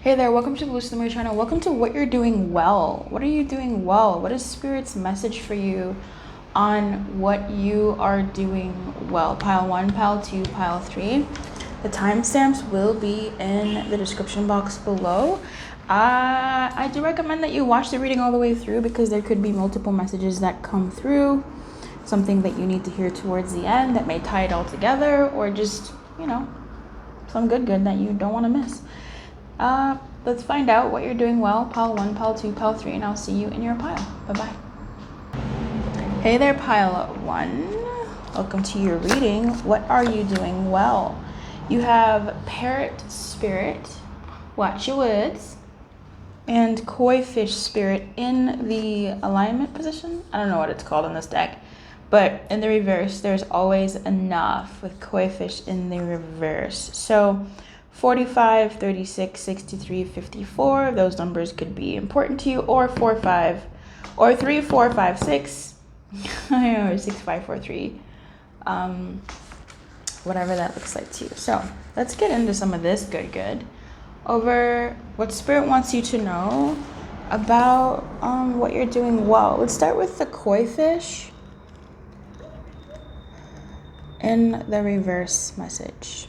Hey there, welcome to the Luz Lumiere channel. Welcome to what you're doing well. What are you doing well? What is Spirit's message for you on what you are doing well? Pile 1, pile 2, pile 3. The timestamps will be in the description box below. I do recommend that you watch the reading all the way through because there could be multiple messages that come through. Something that you need to hear towards the end that may tie it all together, or just, some good that you don't want to miss. Let's find out what you're doing well. Pile 1, pile 2, pile 3, and I'll see you in your pile. Bye-bye. Hey there, pile 1. Welcome to your reading. What are you doing well? You have Parrot Spirit, Watch Your Words, and Koi Fish Spirit in the alignment position. I don't know what it's called in this deck, but in the reverse, there's always enough with Koi Fish in the reverse. So 45, 36, 63, 54, those numbers could be important to you, or 4, 5, or 3, 4, 5, 6, or 6, 5, 4, 3, whatever that looks like to you. So let's get into some of this good over what Spirit wants you to know about what you're doing well. Let's start with the Koi Fish in the reverse message.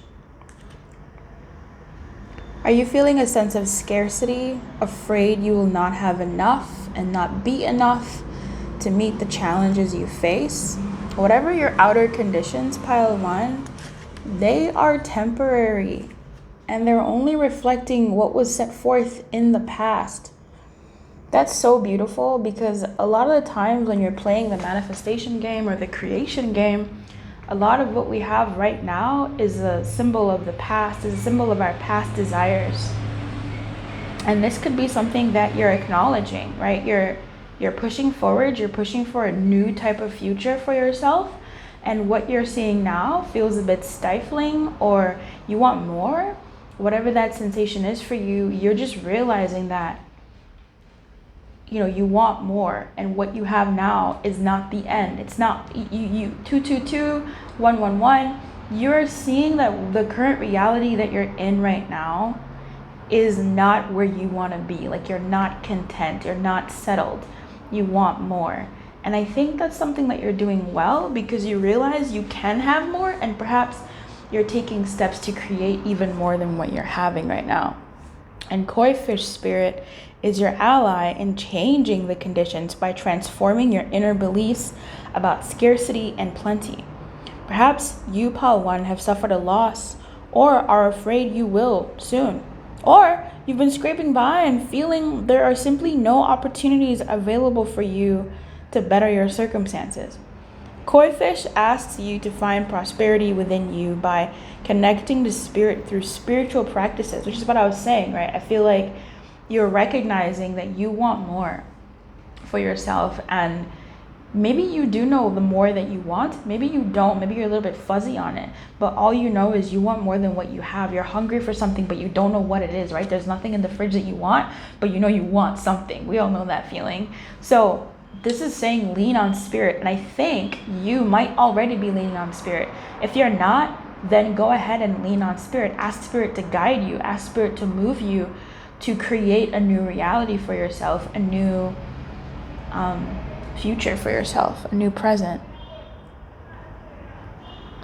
Are you feeling a sense of scarcity, afraid you will not have enough and not be enough to meet the challenges you face? Whatever your outer conditions, pile 1, they are temporary and they're only reflecting what was set forth in the past. That's so beautiful because a lot of the times when you're playing the manifestation game or the creation game, a lot of what we have right now is a symbol of the past, is a symbol of our past desires. And this could be something that you're acknowledging, right? You're pushing forward, you're pushing for a new type of future for yourself. And what you're seeing now feels a bit stifling, or you want more. Whatever that sensation is for you, you're just realizing that you want more, and what you have now is not the end. It's not you 222 111. You're seeing that the current reality that you're in right now is not where you want to be. Like, you're not content, you're not settled, you want more. And I think that's something that you're doing well, because you realize you can have more, and perhaps you're taking steps to create even more than what you're having right now. And Koi Fish Spirit is your ally in changing the conditions by transforming your inner beliefs about scarcity and plenty. Perhaps you, pile 1, have suffered a loss or are afraid you will soon. Or you've been scraping by and feeling there are simply no opportunities available for you to better your circumstances. Koi Fish asks you to find prosperity within you by connecting to Spirit through spiritual practices, which is what I was saying, right? I feel like you're recognizing that you want more for yourself, and maybe you do know the more that you want, maybe you don't, maybe you're a little bit fuzzy on it, but all you know is you want more than what you have. You're hungry for something, but you don't know what it is, right? There's nothing in the fridge that you want, but you know you want something. We all know that feeling. So this is saying lean on Spirit, and I think you might already be leaning on Spirit. If you're not, then go ahead and lean on Spirit. Ask Spirit to guide you, ask Spirit to move you to create a new reality for yourself, a new future for yourself, a new present.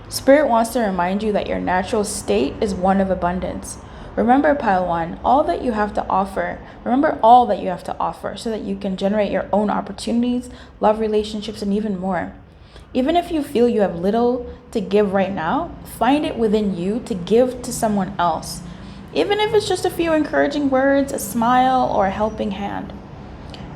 Spirit wants to remind you that your natural state is one of abundance. Remember, pile 1, all that you have to offer. Remember all that you have to offer so that you can generate your own opportunities, love relationships, and even more. Even if you feel you have little to give right now, find it within you to give to someone else. Even if it's just a few encouraging words, a smile, or a helping hand.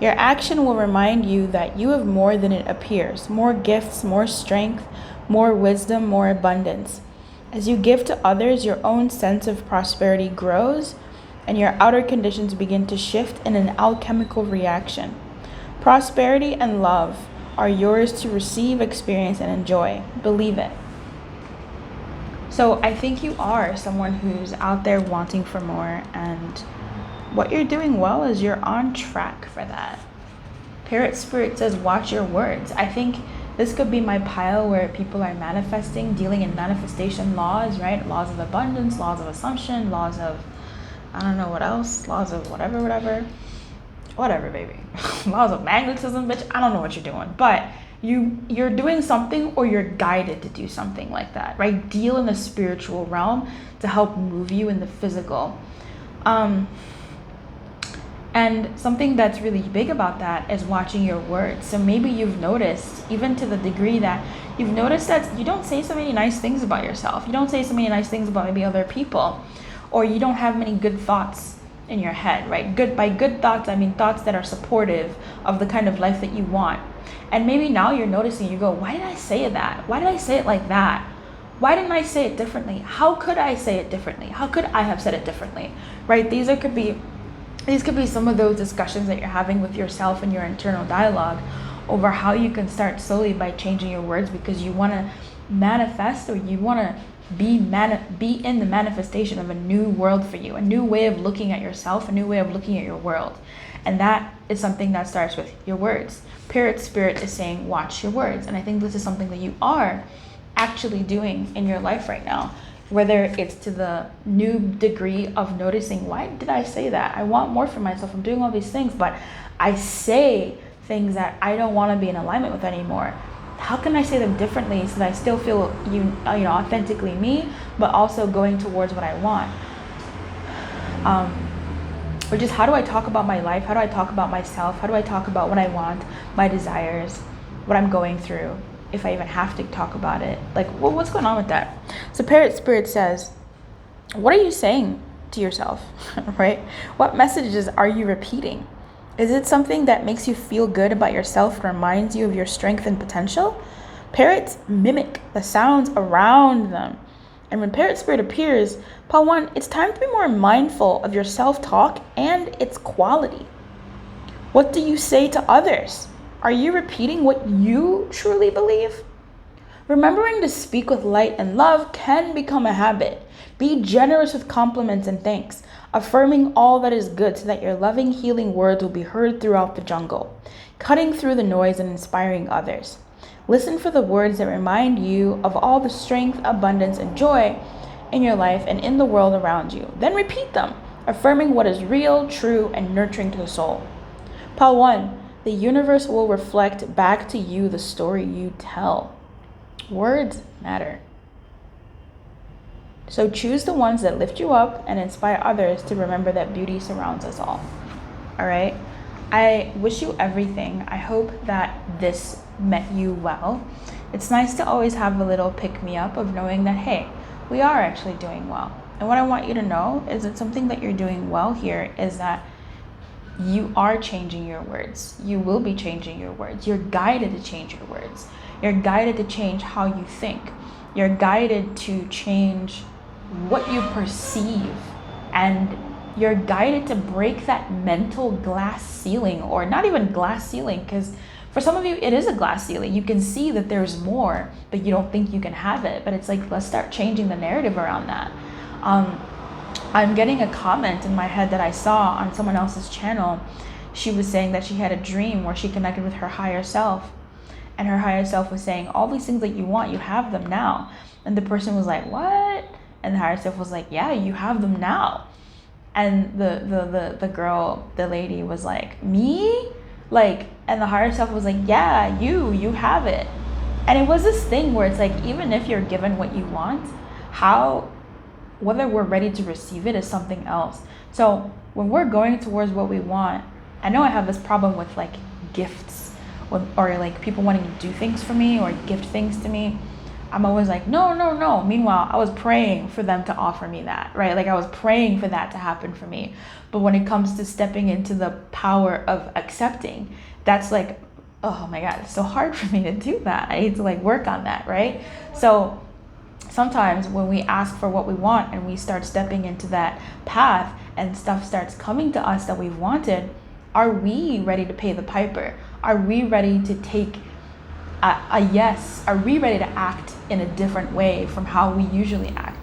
Your action will remind you that you have more than it appears, more gifts, more strength, more wisdom, more abundance. As you give to others, your own sense of prosperity grows, and your outer conditions begin to shift in an alchemical reaction. Prosperity and love are yours to receive, experience, and enjoy. Believe it. So I think you are someone who's out there wanting for more, and what you're doing well is you're on track for that. Parrot Spirit says, watch your words. I think this could be my pile where people are manifesting, dealing in manifestation laws, right? Laws of abundance, laws of assumption, laws of I don't know what else, laws of whatever, baby. Laws of magnetism, bitch. I don't know what you're doing, but you're doing something, or you're guided to do something like that, right? Deal in the spiritual realm to help move you in the physical. And something that's really big about that is watching your words. So maybe you've noticed, even to the degree that you've noticed that you don't say so many nice things about yourself. You don't say so many nice things about maybe other people, or you don't have many good thoughts in your head, right? By good thoughts, I mean thoughts that are supportive of the kind of life that you want. And maybe now you're noticing, you go, why did I say that? Why did I say it like that? Why didn't I say it differently? How could I say it differently? How could I have said it differently, right? These could be some of those discussions that you're having with yourself and your internal dialogue over how you can start slowly by changing your words, because you want to manifest, or you want to be in the manifestation of a new world for you, a new way of looking at yourself, a new way of looking at your world. And that is something that starts with your words. Spirit is saying, watch your words. And I think this is something that you are actually doing in your life right now. Whether it's to the new degree of noticing, why did I say that? I want more for myself. I'm doing all these things, but I say things that I don't want to be in alignment with anymore. How can I say them differently so that I still feel authentically me, but also going towards what I want? Or just, how do I talk about my life? How do I talk about myself? How do I talk about what I want, my desires, what I'm going through? If I even have to talk about it, like, well, what's going on with that? So Spirit says, what are you saying to yourself, right? What messages are you repeating? Is it something that makes you feel good about yourself and reminds you of your strength and potential? Parrots mimic the sounds around them. And when Parrot Spirit appears, Paul 1, it's time to be more mindful of your self-talk and its quality. What do you say to others? Are you repeating what you truly believe? Remembering to speak with light and love can become a habit. Be generous with compliments and thanks, affirming all that is good so that your loving, healing words will be heard throughout the jungle, cutting through the noise and inspiring others. Listen for the words that remind you of all the strength, abundance, and joy in your life and in the world around you. Then repeat them, affirming what is real, true, and nurturing to the soul. Paul 1. The universe will reflect back to you the story you tell. Words matter. So choose the ones that lift you up and inspire others to remember that beauty surrounds us all. All right? I wish you everything. I hope that this met you well. It's nice to always have a little pick-me-up of knowing that, hey, we are actually doing well. And what I want you to know is that something that you're doing well here is that you are changing your words. You will be changing your words. You're guided to change your words. You're guided to change how you think. You're guided to change what you perceive. And you're guided to break that mental glass ceiling, or not even glass ceiling, because for some of you, it is a glass ceiling. You can see that there's more, but you don't think you can have it. But it's like, let's start changing the narrative around that. I'm getting a comment in my head that I saw on someone else's channel. She was saying that she had a dream where she connected with her higher self. And her higher self was saying, all these things that you want, you have them now. And the person was like, what? And the higher self was like, yeah, you have them now. And the girl, the lady was like, me? Like, and the higher self was like, yeah, you have it. And it was this thing where it's like, even if you're given what you want, whether we're ready to receive it is something else. So when we're going towards what we want, I know I have this problem with like gifts, or like people wanting to do things for me or gift things to me. I'm always like, no. Meanwhile, I was praying for them to offer me that, right? Like I was praying for that to happen for me. But when it comes to stepping into the power of accepting, that's like, oh my God, it's so hard for me to do that. I need to like work on that, right? So sometimes when we ask for what we want and we start stepping into that path and stuff starts coming to us that we've wanted, are we ready to pay the piper? Are we ready to take a yes? Are we ready to act in a different way from how we usually act?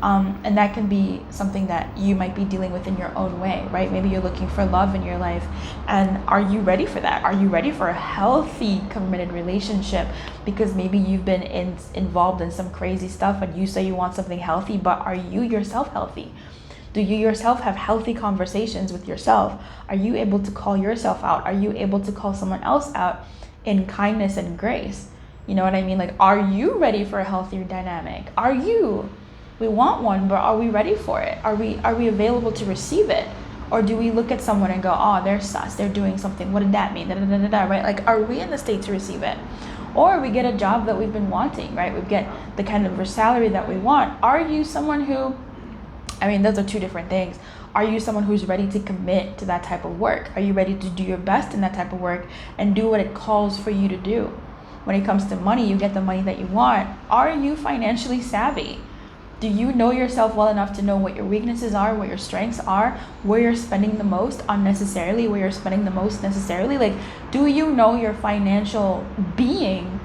And that can be something that you might be dealing with in your own way, right? Maybe you're looking for love in your life. And are you ready for that? Are you ready for a healthy, committed relationship? Because maybe you've been involved in some crazy stuff and you say you want something healthy, but are you yourself healthy? Do you yourself have healthy conversations with yourself? Are you able to call yourself out? Are you able to call someone else out in kindness and grace? You know what I mean? Like, are you ready for a healthier dynamic? Are you? We want one, but are we ready for it? Are we available to receive it? Or do we look at someone and go, oh, they're sus, they're doing something, what did that mean? Da, da, da, da, da, right? Like, are we in the state to receive it? Or we get a job that we've been wanting, right? We get the kind of salary that we want. Are you someone who, I mean, those are two different things. Are you someone who's ready to commit to that type of work? Are you ready to do your best in that type of work and do what it calls for you to do? When it comes to money, you get the money that you want. Are you financially savvy? Do you know yourself well enough to know what your weaknesses are, what your strengths are, where you're spending the most unnecessarily, where you're spending the most necessarily? Like, do you know your financial being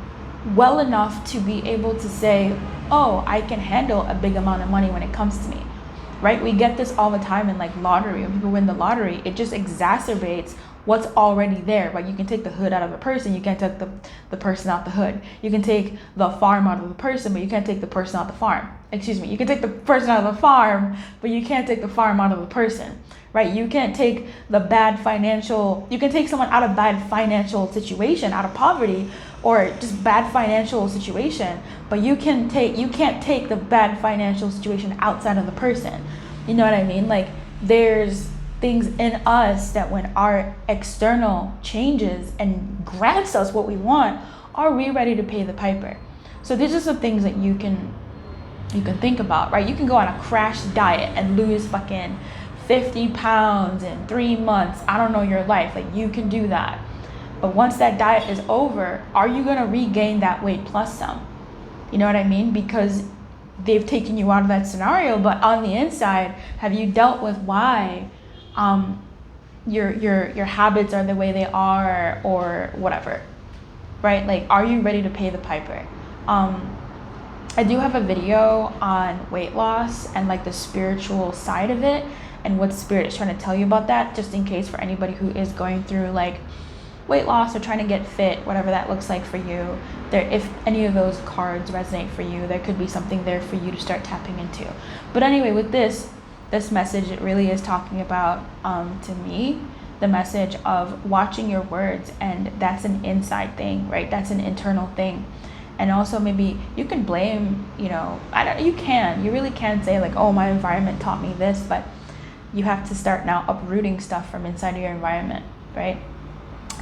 well enough to be able to say, oh, I can handle a big amount of money when it comes to me, right? We get this all the time in like lottery. When people win the lottery, it just exacerbates what's already there, right? You can take the hood out of a person, you can't take the person out the hood. You can take the farm out of the person, but you can't take the person out the farm. Excuse me, you can take the person out of the farm, but you can't take the farm out of the person, right? You can't take you can take someone out of bad financial situation, out of poverty, or just bad financial situation, but you can't take the bad financial situation outside of the person. You know what I mean? Like, there's things in us that when our external changes and grants us what we want, are we ready to pay the piper? So these are some things that you can think about, right? You can go on a crash diet and lose fucking 50 pounds in 3 months. I don't know your life. Like, you can do that. But once that diet is over, are you going to regain that weight plus some? You know what I mean? Because they've taken you out of that scenario, but on the inside, have you dealt with why your habits are the way they are, or whatever, right? Like, are you ready to pay the piper? I do have a video on weight loss and like the spiritual side of it and what spirit is trying to tell you about that, just in case for anybody who is going through like weight loss or trying to get fit, whatever that looks like for you. There, if any of those cards resonate for you, there could be something there for you to start tapping into. But anyway, with this message, it really is talking about, to me, the message of watching your words, and that's an inside thing, right? That's an internal thing. And also maybe you can blame, you really can say like, oh, my environment taught me this, but you have to start now uprooting stuff from inside of your environment, right?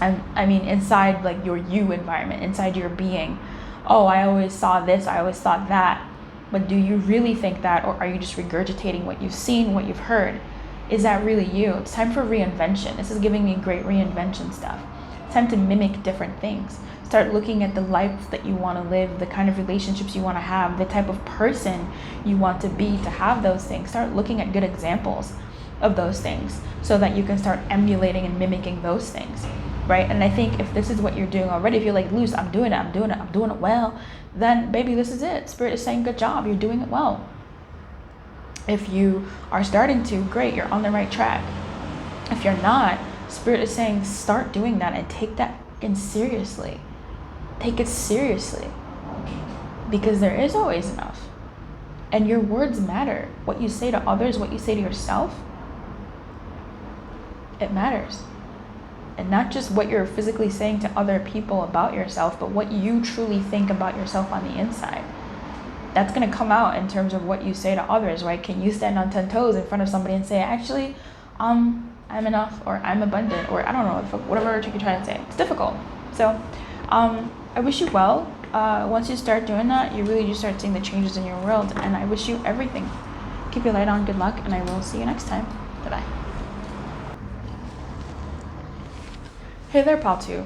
I mean, inside like your environment, inside your being. Oh, I always saw this, I always thought that. But do you really think that, or are you just regurgitating what you've seen, what you've heard? Is that really you? It's time for reinvention. This is giving me great reinvention stuff. It's time to mimic different things. Start looking at the life that you want to live, the kind of relationships you want to have, the type of person you want to be to have those things. Start looking at good examples of those things so that you can start emulating and mimicking those things, right? And I think if this is what you're doing already, if you're like, Luz, I'm doing it well, then baby, this is it. Spirit is saying, good job, you're doing it well. If you are starting to, great, you're on the right track. If you're not, Spirit is saying, start doing that and take that in seriously. Take it seriously, because there is always enough. And your words matter. What you say to others, what you say to yourself, it matters. And not just what you're physically saying to other people about yourself, but what you truly think about yourself on the inside. That's going to come out in terms of what you say to others, right? Can you stand on 10 toes in front of somebody and say, actually, I'm enough, or I'm abundant, or I don't know, whatever you're trying to say. It's difficult. So I wish you well. Once you start doing that, you really just start seeing the changes in your world. And I wish you everything. Keep your light on. Good luck. And I will see you next time. Bye-bye. Hey there, Paltu.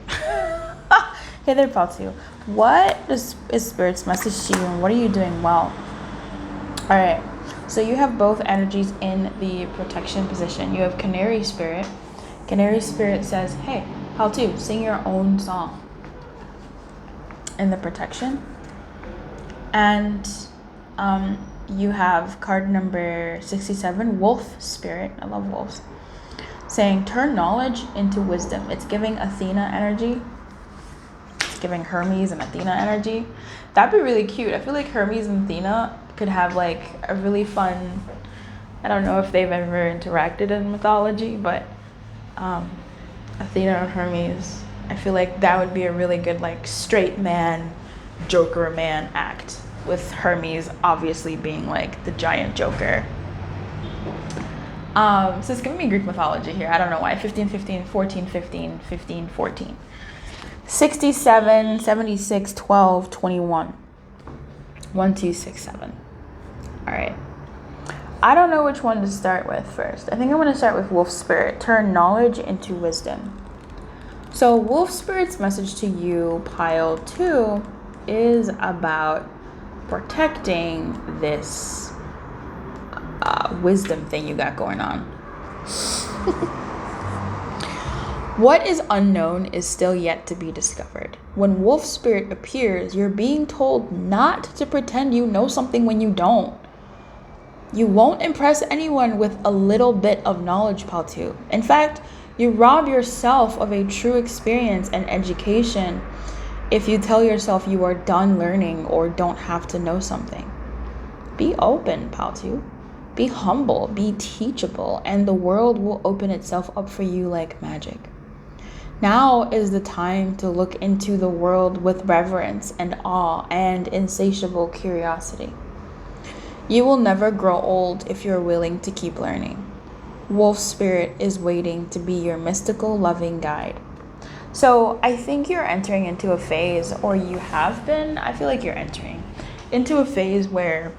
Hey there, Paltu. What is Spirit's message to you, and what are you doing well? All right. So you have both energies in the protection position. You have Canary Spirit. Canary Spirit says, hey, Paltu, sing your own song in the protection. And you have card number 67, Wolf Spirit. I love wolves. Saying, turn knowledge into wisdom. It's giving Athena energy. It's giving Hermes and Athena energy. That'd be really cute. I feel like Hermes and Athena could have like a really fun I don't know if they've ever interacted in mythology, but Athena and Hermes, I feel like that would be a really good like straight man, Joker man act, with Hermes obviously being like the giant Joker. So it's giving me Greek mythology here. I don't know why. 15, 15, 14, 15, 15, 14. 67, 76, 12, 21. 1, 2, 6, 7. All right. I don't know which one to start with first. I think I'm going to start with Wolf Spirit. Turn knowledge into wisdom. So Wolf Spirit's message to you, pile 2, is about protecting this wisdom thing you got going on. What is unknown is still yet to be discovered. When Wolf Spirit appears, you're being told not to pretend you know something when you don't. You won't impress anyone with a little bit of knowledge, pile 2. In fact, you rob yourself of a true experience and education if you tell yourself you are done learning or don't have to know something. Be open, pile 2. Be humble, be teachable, and the world will open itself up for you like magic. Now is the time to look into the world with reverence and awe and insatiable curiosity. You will never grow old if you're willing to keep learning. Wolf Spirit is waiting to be your mystical, loving guide. So I think you're entering into a phase, or you have been, I feel like you're entering into a phase where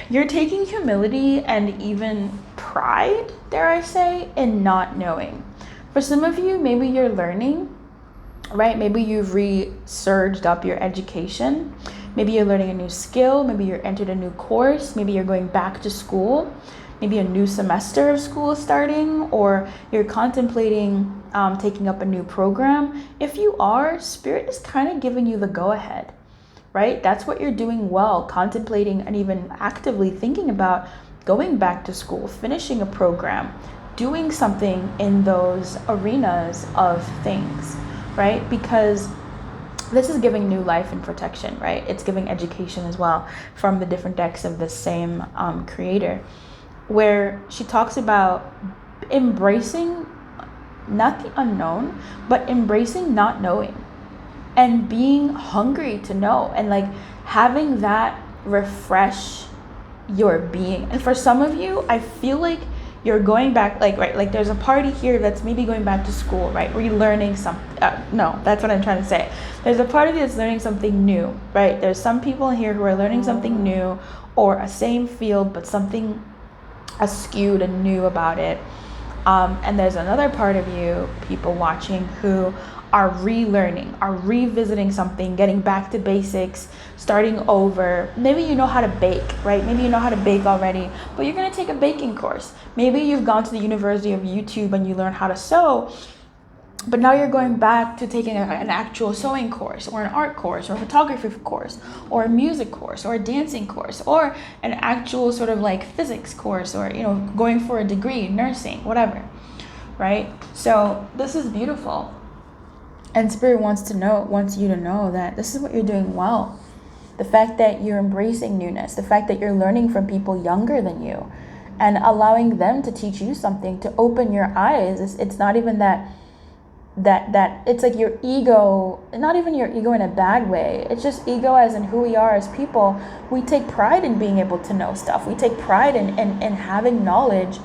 you're taking humility and even pride, dare I say, in not knowing. For some of you, maybe you're learning, right? Maybe you've resurged up your education. Maybe you're learning a new skill. Maybe you're entered a new course. Maybe you're going back to school. Maybe a new semester of school is starting, or you're contemplating taking up a new program. If you are, Spirit is kind of giving you the go-ahead, right? That's what you're doing well, contemplating and even actively thinking about going back to school, finishing a program, doing something in those arenas of things, right? Because this is giving new life and protection, right? It's giving education as well from the different decks of the same creator, where she talks about embracing not the unknown, but embracing not knowing and being hungry to know, and like having that refresh your being. And for some of you, I feel like you're going back, like there's a party here that's maybe going back to school, right? Relearning no, that's what I'm trying to say. There's a party that's learning something new, right? There's some people here who are learning something new, or a same field, but something askewed and new about it. And there's another part of you, people watching, who are relearning, are revisiting something, getting back to basics, starting over. Maybe you know how to bake, right? Maybe you know how to bake already, but you're going to take a baking course. Maybe you've gone to the University of YouTube and you learn how to sew, but now you're going back to taking an actual sewing course, or an art course, or a photography course, or a music course, or a dancing course, or an actual sort of like physics course, or, you know, going for a degree, nursing, whatever, right? So this is beautiful. And Spirit wants you to know that this is what you're doing well. The fact that you're embracing newness, the fact that you're learning from people younger than you and allowing them to teach you something, to open your eyes. It's not even that it's like your ego, not even your ego in a bad way. It's just ego as in who we are as people. We take pride in being able to know stuff. We take pride in having knowledge.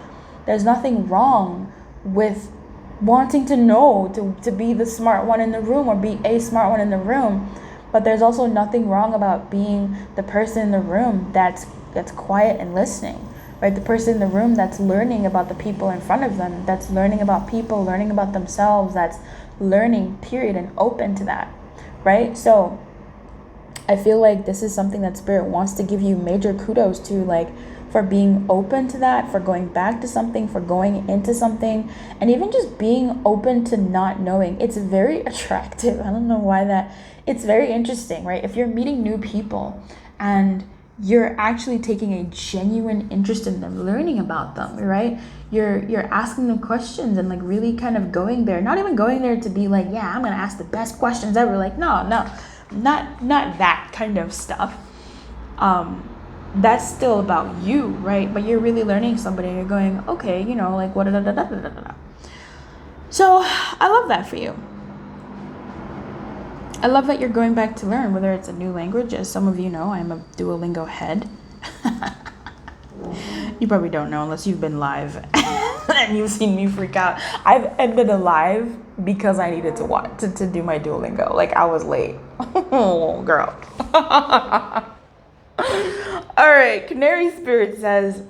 There's nothing wrong with wanting to know, to be the smart one in the room, or be a smart one in the room. But there's also nothing wrong about being the person in the room that's quiet and listening, right? The person in the room that's learning about the people in front of them, that's learning about people, learning about themselves, that's learning, period, and open to that, right? So I feel like this is something that Spirit wants to give you major kudos to, like, for being open to that, for going back to something, for going into something, and even just being open to not knowing. It's very attractive. I don't know why that. It's very interesting, right? If you're meeting new people and you're actually taking a genuine interest in them, learning about them, right? You're asking them questions and like really kind of going there, not even going there to be like, yeah, I'm gonna ask the best questions ever. Like, no, not that kind of stuff. that's still about you, right? But you're really learning somebody. You're going, okay, you know, like what da, da, da, da, da, da. So I love that for you. I love that you're going back to learn, whether it's a new language. As some of you know, I'm a Duolingo head. You probably don't know unless you've been live and you've seen me freak out. I've ended a live because I needed to watch to do my Duolingo. Like I was late. Oh, girl. All right, Canary Spirit says,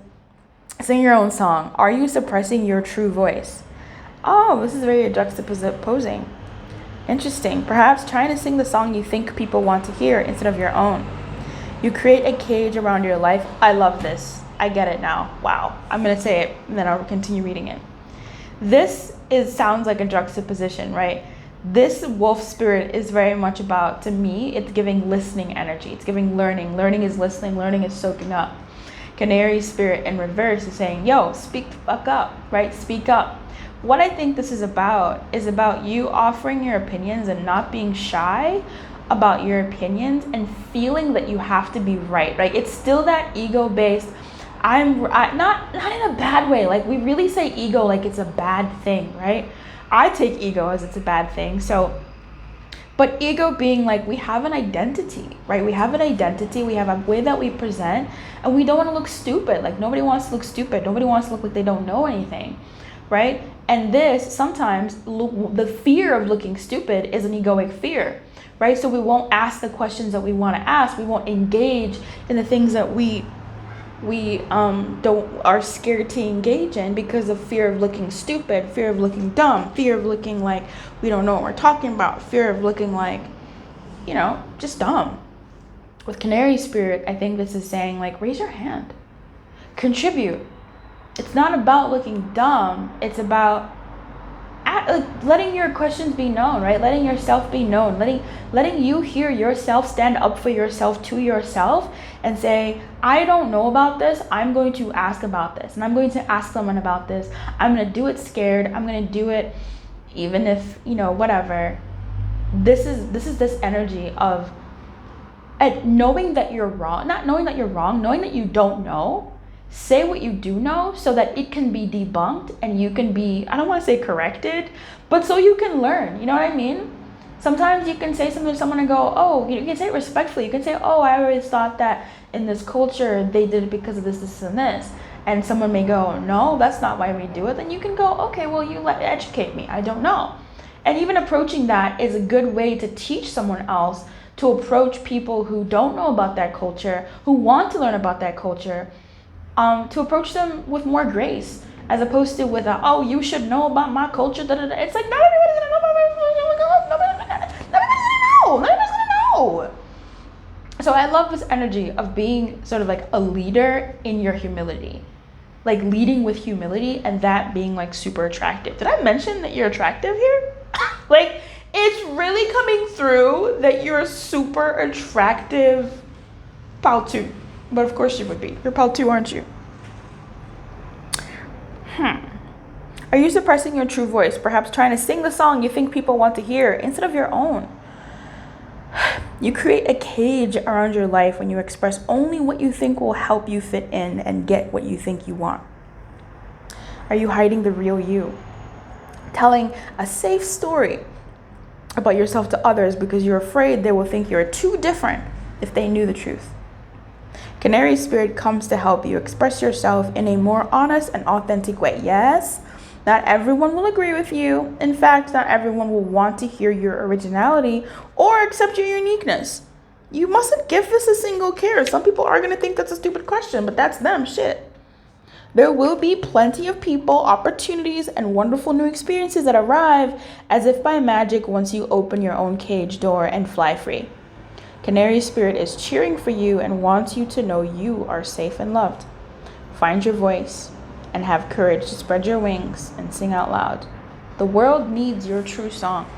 sing your own song. Are you suppressing your true voice? Oh, this is very juxtaposing. Interesting. Perhaps trying to sing the song you think people want to hear instead of your own. You create a cage around your life. I love this. I get it now. Wow. I'm going to say it and then I'll continue reading it. This sounds like a juxtaposition, right? This wolf spirit is very much about, to me, it's giving listening energy. It's giving learning. Learning is listening. Learning is soaking up. Canary spirit in reverse is saying, yo, speak the fuck up, right? Speak up. What I think this is about you offering your opinions and not being shy about your opinions and feeling that you have to be right? It's still that ego-based, not in a bad way. Like we really say ego like it's a bad thing, right? I take ego as it's a bad thing. So, but ego being like, we have an identity, right? We have an identity, we have a way that we present, and we don't want to look stupid. Like nobody wants to look stupid. Nobody wants to look like they don't know anything, right? And this, sometimes the fear of looking stupid is an egoic fear, right? So we won't ask the questions that we want to ask. We won't engage in the things that we are scared to engage in because of fear of looking stupid, fear of looking dumb, fear of looking like we don't know what we're talking about, fear of looking like, you know, just dumb. With Canary Spirit, I think this is saying like, raise your hand, contribute. It's not about looking dumb. It's about letting your questions be known, right? Letting yourself be known, letting you hear yourself, stand up for yourself to yourself and say, I don't know about this. I'm going to ask about this, and I'm going to ask someone about this. I'm going to do it scared. I'm going to do it even if, you know, whatever. This is this energy of knowing that you're wrong, not knowing that you're wrong, knowing that you don't know. Say what you do know so that it can be debunked and you can be, I don't want to say corrected, but so you can learn. You know what I mean? Sometimes you can say something to someone and go, oh, you can say it respectfully. You can say, oh, I always thought that in this culture they did it because of this, this, and this. And someone may go, no, that's not why we do it. Then you can go, okay, well, educate me. I don't know. And even approaching that is a good way to teach someone else to approach people who don't know about that culture, who want to learn about that culture, to approach them with more grace, as opposed to with a, oh, you should know about my culture. Da, da, da. It's like, not everybody's gonna know about my culture. Nobody's gonna know. So I love this energy of being sort of like a leader in your humility, like leading with humility, and that being like super attractive. Did I mention that you're attractive here? Like, it's really coming through that you're a super attractive pal too. But of course you would be. You're pal too, aren't you? Are you suppressing your true voice? Perhaps trying to sing the song you think people want to hear instead of your own. You create a cage around your life when you express only what you think will help you fit in and get what you think you want. Are you hiding the real you? Telling a safe story about yourself to others because you're afraid they will think you're too different if they knew the truth. Canary Spirit comes to help you express yourself in a more honest and authentic way. Yes, not everyone will agree with you. In fact, not everyone will want to hear your originality or accept your uniqueness. You mustn't give this a single care. Some people are going to think that's a stupid question, but that's them. Shit. There will be plenty of people, opportunities, and wonderful new experiences that arrive as if by magic once you open your own cage door and fly free. Canary Spirit is cheering for you and wants you to know you are safe and loved. Find your voice and have courage to spread your wings and sing out loud. The world needs your true song.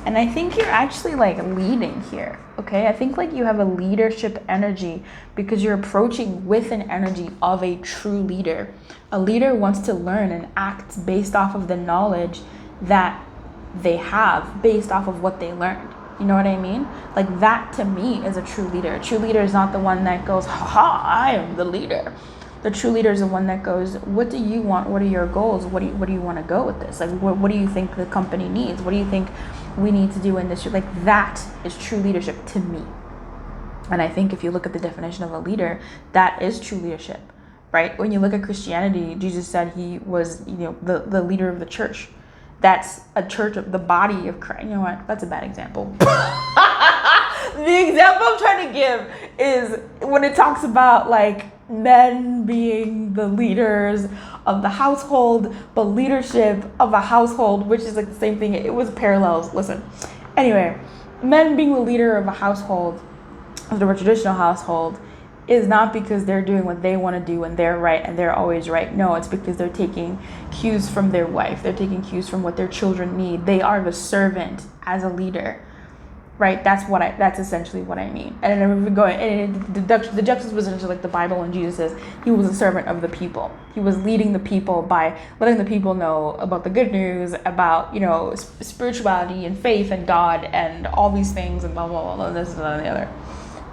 And I think you're actually like leading here, okay? I think like you have a leadership energy because you're approaching with an energy of a true leader. A leader wants to learn and act based off of the knowledge that they have, based off of what they learned. You know what I mean? Like, that to me is a true leader. A true leader is not the one that goes, ha, I am the leader. The true leader is the one that goes, what do you want? What are your goals? What do you want to go with this? Like, what do you think the company needs? What do you think we need to do in this? Like, that is true leadership to me. And I think if you look at the definition of a leader, that is true leadership, right? When you look at Christianity, Jesus said he was, the leader of the church. That's a church of the body of Christ. You know what? That's a bad example. The example I'm trying to give is when it talks about like men being the leaders of the household, but leadership of a household, which is like the same thing. It was parallels. Listen. Anyway, men being the leader of a household, of the traditional household, is not because they're doing what they want to do and they're right and they're always right. No, it's because they're taking cues from their wife. They're taking cues from what their children need. They are the servant as a leader, right? That's essentially what I mean. And then we're going, and the juxtaposition to like the Bible, and Jesus says he was a servant of the people. He was leading the people by letting the people know about the good news, about, spirituality and faith and God and all these things and blah, blah, blah, this and that and the other.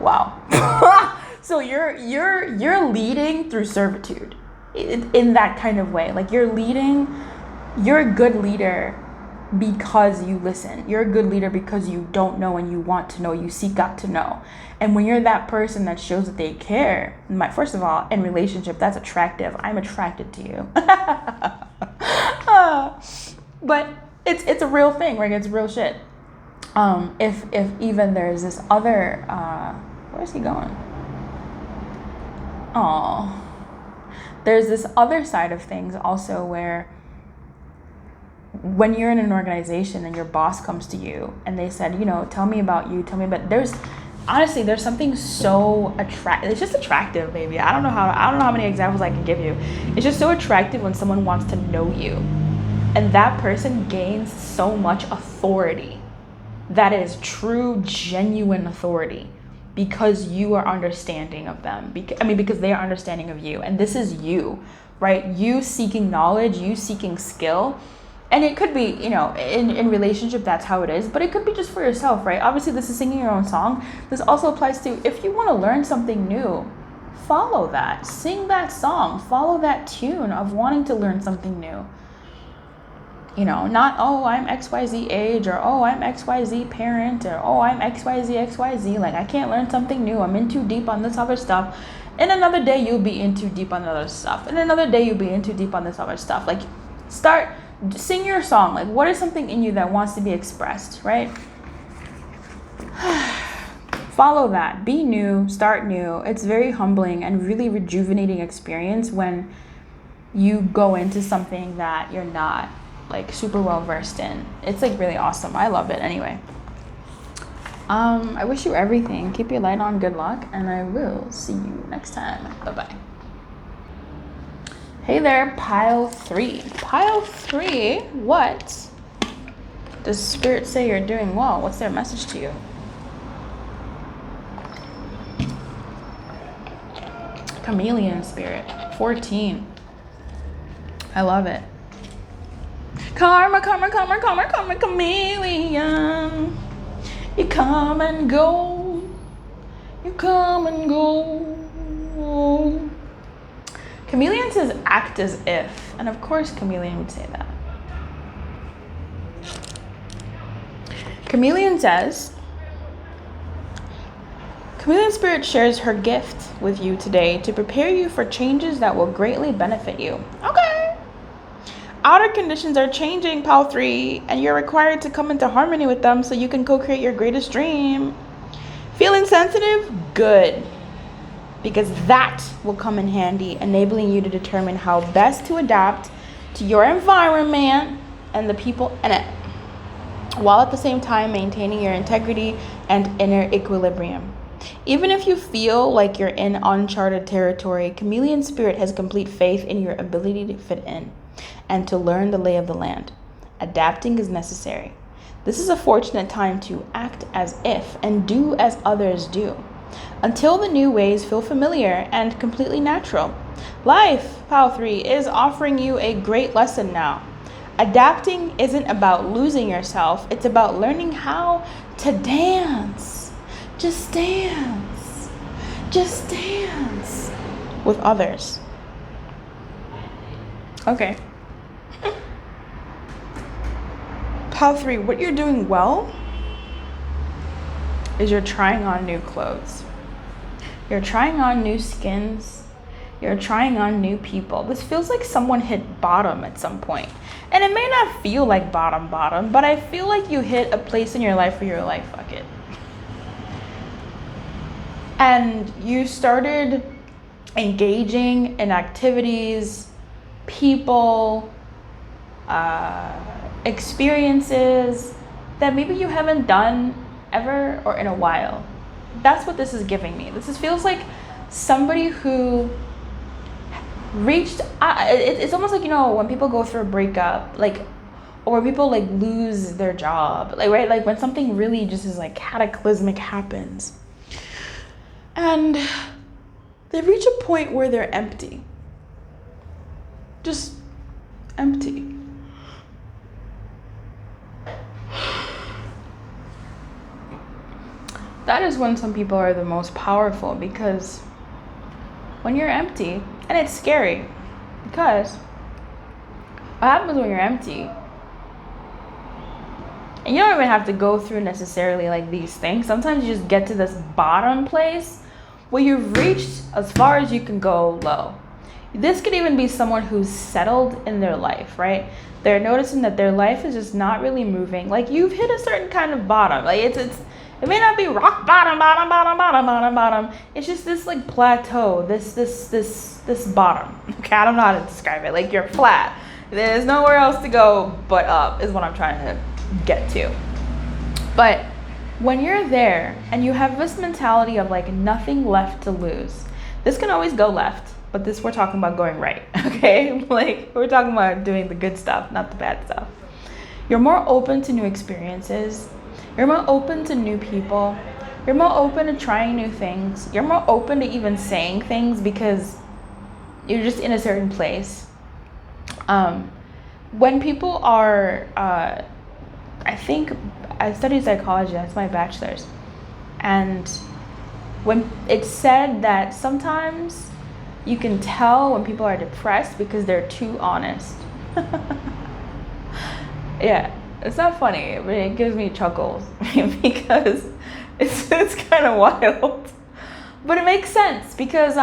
Wow. So you're leading through servitude in that kind of way. Like, you're a good leader because you listen. You're a good leader because you don't know and you want to know. You seek out to know. And when you're that person that shows that they care, first of all, in relationship, that's attractive. I'm attracted to you. But it's a real thing, right? It's real shit. If even there's this other, where's he going? Oh, there's this other side of things also where when you're in an organization and your boss comes to you and they said, tell me about you, there's something so attractive. It's just attractive, baby. I don't know how many examples I can give you. It's just so attractive when someone wants to know you, and that person gains so much authority. That is true, genuine authority, because you are understanding of them. Because they are understanding of you. And this is you, right? You seeking knowledge, you seeking skill. And it could be, in relationship, that's how it is. But it could be just for yourself, right? Obviously, this is singing your own song. This also applies to if you want to learn something new, follow that. Sing that song. Follow that tune of wanting to learn something new. Not, oh, I'm XYZ age, or oh, I'm XYZ parent, or oh, I'm XYZ. Like, I can't learn something new. I'm in too deep on this other stuff. And another day you'll be in too deep on other stuff. And another day you'll be in too deep on this other stuff. Like, sing your song. Like, what is something in you that wants to be expressed, right? Follow that. Be new. Start new. It's very humbling and really rejuvenating experience when you go into something that you're not like super well versed in. It's like really awesome. I love it. Anyway, I wish you everything. Keep your light on. Good luck, and I will see you next time. Bye-bye. Hey there, pile 3. Pile 3, what does Spirit say you're doing well? What's their message to you? Chameleon Spirit, 14. I love it. Karma, chameleon. You come and go. Chameleon says act as if. And of course Chameleon would say that. Chameleon says, Chameleon Spirit shares her gift with you today to prepare you for changes that will greatly benefit you. Okay. Outer conditions are changing, Pal 3, and you're required to come into harmony with them so you can co-create your greatest dream. Feeling sensitive? Good. Because that will come in handy, enabling you to determine how best to adapt to your environment and the people in it, while at the same time maintaining your integrity and inner equilibrium. Even if you feel like you're in uncharted territory, Chameleon Spirit has complete faith in your ability to fit in and to learn the lay of the land. Adapting is necessary. This is a fortunate time to act as if and do as others do, until the new ways feel familiar and completely natural. Life, Pal 3, is offering you a great lesson now. Adapting isn't about losing yourself. It's about learning how to dance. Just dance. Just dance with others. Okay. Pile 3, what you're doing well is you're trying on new clothes. You're trying on new skins. You're trying on new people. This feels like someone hit bottom at some point. And it may not feel like bottom, but I feel like you hit a place in your life where you're like, fuck it. And you started engaging in activities, people, experiences that maybe you haven't done ever or in a while. That's what this is giving me. Feels like somebody who reached, it's almost like, when people go through a breakup, like, or when people like lose their job, like, right? Like when something really just is like cataclysmic happens and they reach a point where they're empty, just empty. That is when some people are the most powerful, because when you're empty, and it's scary, because what happens when you're empty, and you don't even have to go through necessarily like these things, sometimes you just get to this bottom place where you've reached as far as you can go low. This could even be someone who's settled in their life, right? They're noticing that their life is just not really moving. Like you've hit a certain kind of bottom. Like it may not be rock bottom. It's just this like plateau, this bottom. Okay, I don't know how to describe it. Like you're flat. There's nowhere else to go but up is what I'm trying to get to. But when you're there and you have this mentality of like nothing left to lose, this can always go left, but this we're talking about going right, okay? Like we're talking about doing the good stuff, not the bad stuff. You're more open to new experiences. You're more open to new people. You're more open to trying new things. You're more open to even saying things because you're just in a certain place. When people are, I think I studied psychology, that's my bachelor's. And when it's said that sometimes you can tell when people are depressed because they're too honest. Yeah. It's not funny, but it gives me chuckles because it's kind of wild. But it makes sense because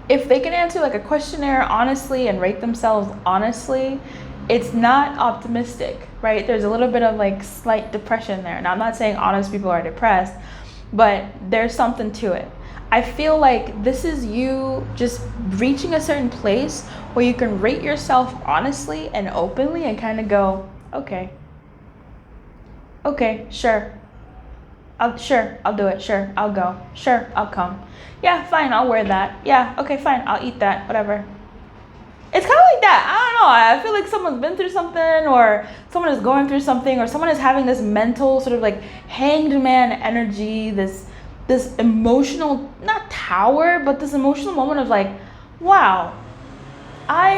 if they can answer like a questionnaire honestly and rate themselves honestly, it's not optimistic, right? There's a little bit of like slight depression there. Now, I'm not saying honest people are depressed, but there's something to it. I feel like this is you just reaching a certain place where you can rate yourself honestly and openly and kind of go, okay, sure, I'll do it, sure, I'll go, sure, I'll come, yeah, fine, I'll wear that, yeah, okay, fine, I'll eat that, whatever. It's kind of like that. I don't know. I feel like someone's been through something, or someone is going through something, or someone is having this mental sort of like hanged man energy, this emotional, not tower, but this emotional moment of like, wow, I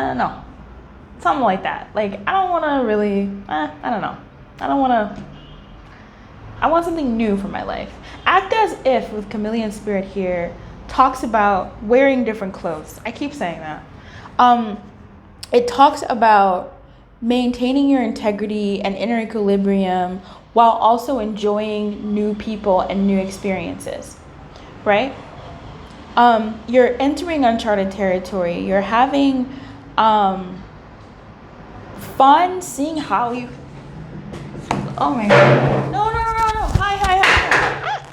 don't know. Something like that. Like, I don't want to really, I don't know. I want something new for my life. Act as if with Chameleon Spirit here talks about wearing different clothes. I keep saying that. It talks about maintaining your integrity and inner equilibrium while also enjoying new people and new experiences, right? You're entering uncharted territory. You're having fun seeing how you... Oh my God. No. Hi.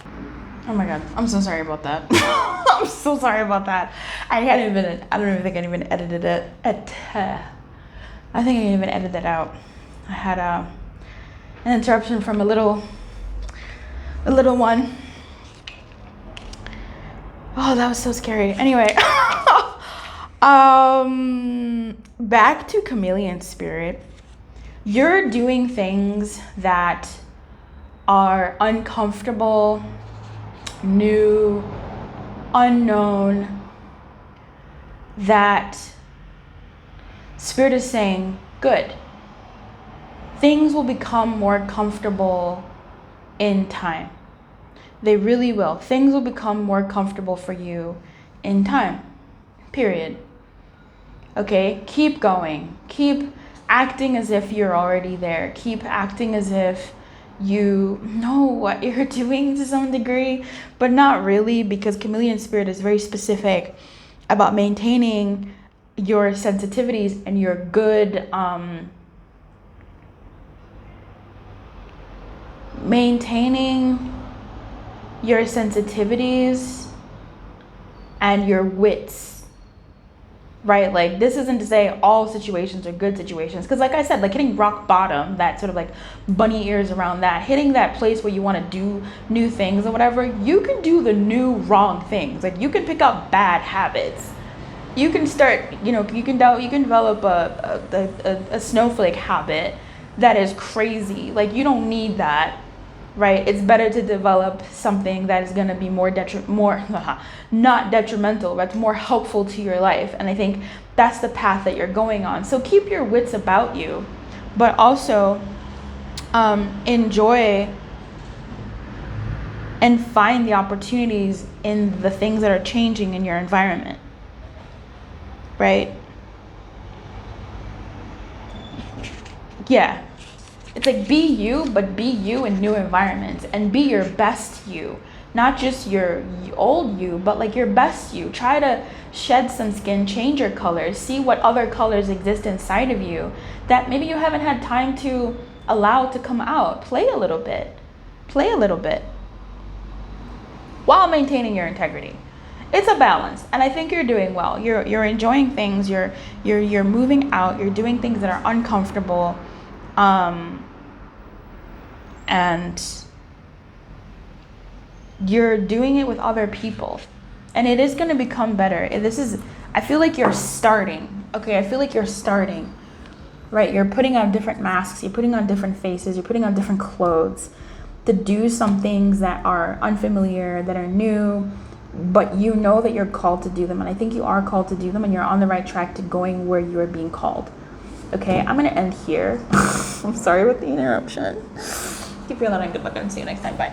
Oh my God. I'm so sorry about that. I'm so sorry about that. I don't even think I even edited it. I think I didn't even edit that out. I had an interruption from a little one. Oh, that was so scary. Anyway, back to Chameleon Spirit. You're doing things that are uncomfortable, new, unknown, that Spirit is saying, good. Things will become more comfortable in time. They really will. Things will become more comfortable for you in time. Period. Okay? Keep going. Keep acting as if you're already there. Keep acting as if you know what you're doing to some degree, but not really, because chameleon spirit is very specific about maintaining your sensitivities and your good maintaining your sensitivities and your wits, right? Like, this isn't to say all situations are good situations, because like I said, like hitting rock bottom, that sort of like bunny ears around that, hitting that place where you want to do new things or whatever, you can do the new wrong things. Like, you can pick up bad habits. You can start, you can develop a snowflake habit that is crazy. Like, you don't need that, right? It's better to develop something that is going to be not detrimental, but more helpful to your life. And I think that's the path that you're going on. So keep your wits about you, but also enjoy and find the opportunities in the things that are changing in your environment, right? Yeah. It's like, be you, but be you in new environments, and be your best you. Not just your old you, but like your best you. Try to shed some skin, change your colors, see what other colors exist inside of you that maybe you haven't had time to allow to come out. Play a little bit while maintaining your integrity. It's a balance, and I think you're doing well. You're enjoying things. You're moving out. You're doing things that are uncomfortable. And you're doing it with other people, and it is going to become better. I feel like you're starting. Okay, I feel like you're starting, right? You're putting on different masks, you're putting on different faces, you're putting on different clothes to do some things that are unfamiliar, that are new, but you know that you're called to do them, and I think you are called to do them, and you're on the right track to going where you are being called. Okay, I'm going to end here. I'm sorry about the interruption. Keep your learning. Good luck, and see you next time. Bye.